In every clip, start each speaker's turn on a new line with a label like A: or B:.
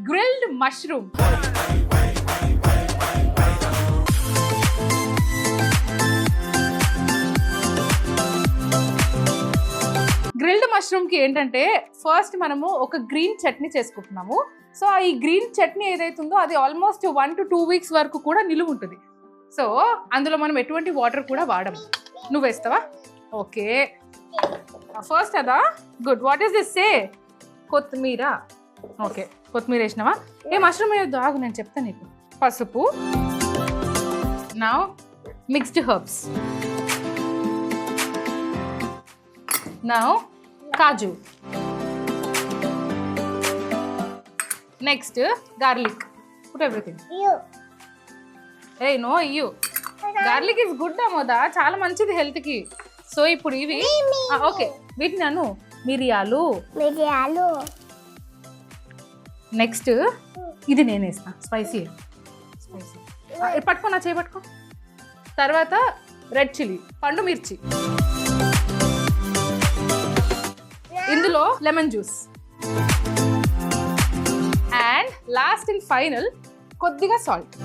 A: Grilled mushroom. Grilled మష్రూమ్కి ఏంటంటే first మనము ఒక గ్రీన్ చట్నీ చేసుకుంటున్నాము. సో ఈ గ్రీన్ చట్నీ ఏదైతుందో అది ఆల్మోస్ట్ 1 to 2 weeks వరకు కూడా నిలువ ఉంటుంది. సో అందులో మనం ఎటువంటి వాటర్ కూడా వాడము. నువ్వు వేస్తావా? ఓకే, ఫస్ట్ అదా. Good. What is this? Say కొత్తిమీర. ఓకే, కొత్తిమీర వేసినావా? ఏ మష్రూమ్ వేయొద్దు, ఆగు నేను చెప్తాను నీకు. పసుపు. Now mixed herbs. Now kaju. Next garlic. Put everything. ఏ know you. Garlic is good అమోదా, చాలా మంచిది హెల్త్కి. సో ఇప్పుడు ఇవి ఓకే, వీటిని అను మిరియాలు. నెక్స్ట్ ఇది నేను వేస్తా, స్పైసీ. పట్టుకో, నా చేయి పట్టుకో. తర్వాత రెడ్ చిల్లీ, పండు మిర్చి. ఇందులో lemon juice. And last and final కొద్దిగా సాల్ట్.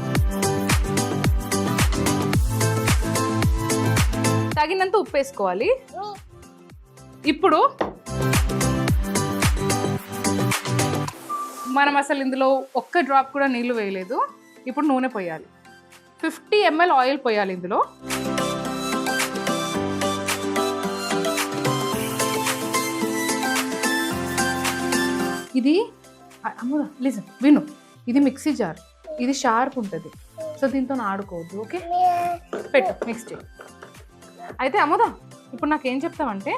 A: తగినంత ఉప్పు వేసుకోవాలి. ఇప్పుడు మనం అసలు ఇందులో ఒక్క డ్రాప్ కూడా నీళ్లు వేయలేదు. ఇప్పుడు నూనె పోయాలి. 50 ml ఆయిల్ పోయాలి ఇందులో. ఇది అమ్ముదా లిజన్, విను, ఇది మిక్సీ జార్, ఇది షార్ప్ ఉంటుంది. సో దీంతో ఆడుకోవద్దు. ఓకే, పెట్టు, మిక్స్ చేయి. అయితే అమ్ముదా, ఇప్పుడు నాకేం చెప్తావంటే,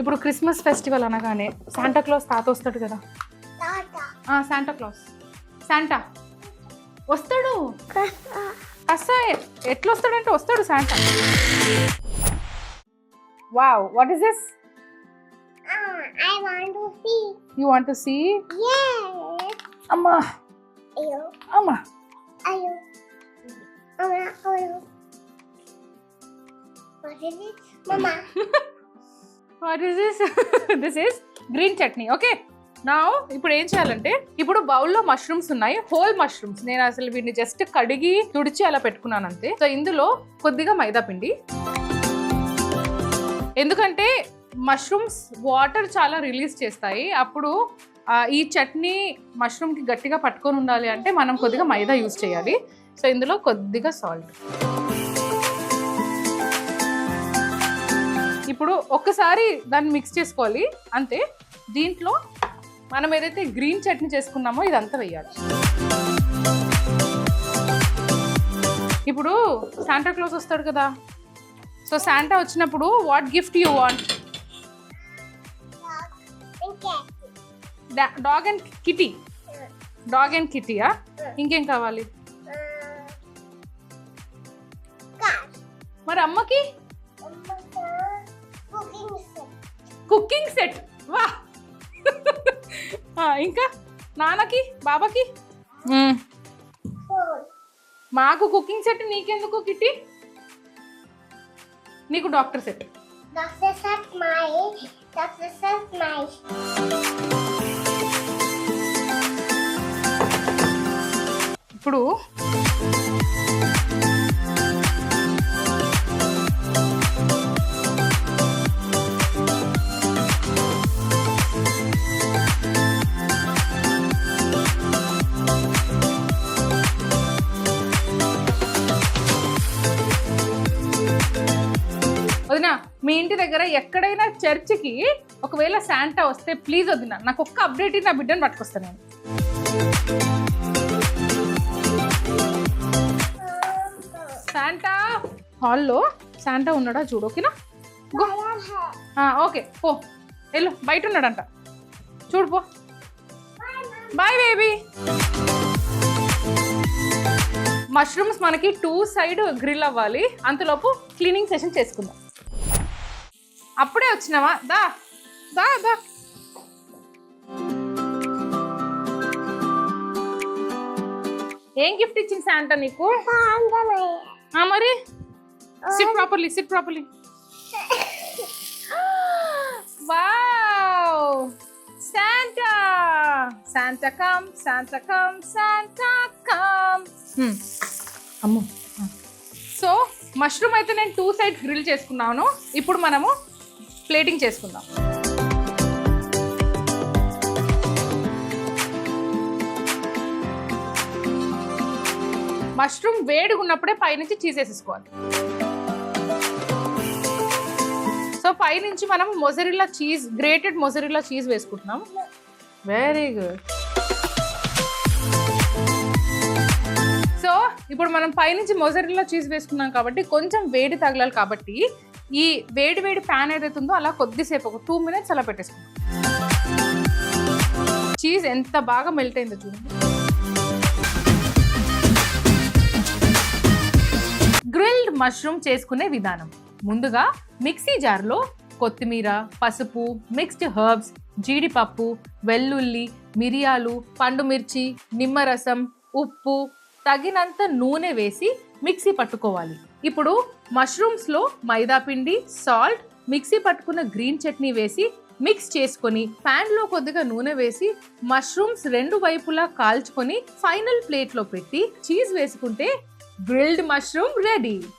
A: ఇప్పుడు క్రిస్మస్ ఫెస్టివల్ అనగానే శాంటా క్లాస్ తాత వస్తాడు కదా. శాంటా క్లాస్, శాంటా వస్తాడు. అస్సా ఎట్లా వస్తాడంటే వస్తాడు Santa. Wow, what is this?
B: I want to see.
A: You want to see?
B: Yes.
A: Amma.
B: Ayo.
A: Amma.
B: Ayo. Amma. Ayo. What is it, Mama?
A: What is this? This is green chutney. Okay. Now, ఇప్పుడు ఏం చేయాలంటే, ఇప్పుడు బౌల్లో mushrooms ఉన్నాయి, whole mushrooms. నేను అసలు వీటిని just కడిగి తుడిచి అలా పెట్టుకున్నాను అంతే. సో ఇందులో కొద్దిగా మైదా పిండి. ఎందుకంటే మష్రూమ్స్ వాటర్ చాలా రిలీజ్ చేస్తాయి. అప్పుడు ఈ చట్నీ మష్రూమ్కి గట్టిగా పట్టుకొని ఉండాలి అంటే మనం కొద్దిగా మైదా యూజ్ చేయాలి. సో ఇందులో కొద్దిగా సాల్ట్. ఇప్పుడు ఒక్కసారి దాన్ని మిక్స్ చేసుకోవాలి అంతే. దీంట్లో మనం ఏదైతే గ్రీన్ చట్నీ చేసుకున్నామో ఇదంతా వేయాలి. ఇప్పుడు శాంటా క్లాస్ వస్తాడు కదా. సో శాంటా వచ్చినప్పుడు what gift you want? Dog and kitty. Dog and కిటీయా? ఇంకేం కావాలి? మరి అమ్మకి కుకింగ్ సెట్. వా. ఇంకా నాన్నకి, బాబాకి? మాకు కుకింగ్ సెట్, నీకెందుకు కిటీ? నీకు doctor set.
B: Doctor set my.
A: ఇప్పుడు వదినా, మీ ఇంటి దగ్గర ఎక్కడైనా చర్చికి ఒకవేళ శాంటా వస్తే ప్లీజ్ వదినా నాకు ఒక్క అప్డేట్, నా బిడ్డను పట్టుకొస్తాను నేను. శాంటా హాల్లో శాంటా ఉన్నాడా చూడు. ఓకేనా? ఓకే, పో, వెళ్ళు, బయట ఉన్నాడంట చూడు, పో. Bye baby. మష్రూమ్స్ మనకి 2 సైడ్ గ్రిల్ అవ్వాలి. అంతలోపు క్లీనింగ్ సెషన్ చేసుకుందాం. అప్పుడే వచ్చినావా? దా దా దా. ఏం గిఫ్ట్ ఇచ్చింది శాంటా నీకు? మరి SIT properly, SIT properly. Wow, Santa Santa come, Santa come, Santa come. అమ్మో. సో మష్రూమ్ అయితే నేను 2 సైడ్స్ గ్రిల్ చేసుకున్నాను. ఇప్పుడు మనము ప్లేటింగ్ చేసుకుందాం. మష్రూమ్ వేడిగా ఉన్నప్పుడే పైనుంచి చీజ్ వేసేసుకోవాలి. సో పైనుంచి మనం mozzarella cheese, grated mozzarella cheese వేసుకుంటున్నాం. Very good. సో ఇప్పుడు మనం పైనుంచి మొజరెల్లా చీజ్ వేసుకున్నాం కాబట్టి కొంచెం వేడి తగలాలి. కాబట్టి ఈ వేడి వేడి ప్యాన్ ఏదైతే ఉందో అలా కొద్దిసేపు ఒక 2 minutes అలా పెట్టేసుకుంటాం. చీజ్ ఎంత బాగా మెల్ట్ అయిందో చూడండి. గ్రిల్డ్ మష్రూమ్ చేసుకునే విధానం. ముందుగా మిక్సీ జార్లో కొత్తిమీర, పసుపు, మిక్స్డ్ హర్బ్స్, జీడిపప్పు, వెల్లుల్లి, మిరియాలు, పండు మిర్చి, నిమ్మరసం, ఉప్పు, తగినంత నూనె వేసి మిక్సీ పట్టుకోవాలి. ఇప్పుడు మష్రూమ్స్లో మైదా పిండి, సాల్ట్, మిక్సీ పట్టుకున్న గ్రీన్ చట్నీ వేసి మిక్స్ చేసుకొని ప్యాన్లో కొద్దిగా నూనె వేసి మష్రూమ్స్ 2 వైపులా కాల్చుకొని ఫైనల్ ప్లేట్లో పెట్టి చీజ్ వేసుకుంటే గ్రిల్డ్ మష్రూమ్ రెడీ.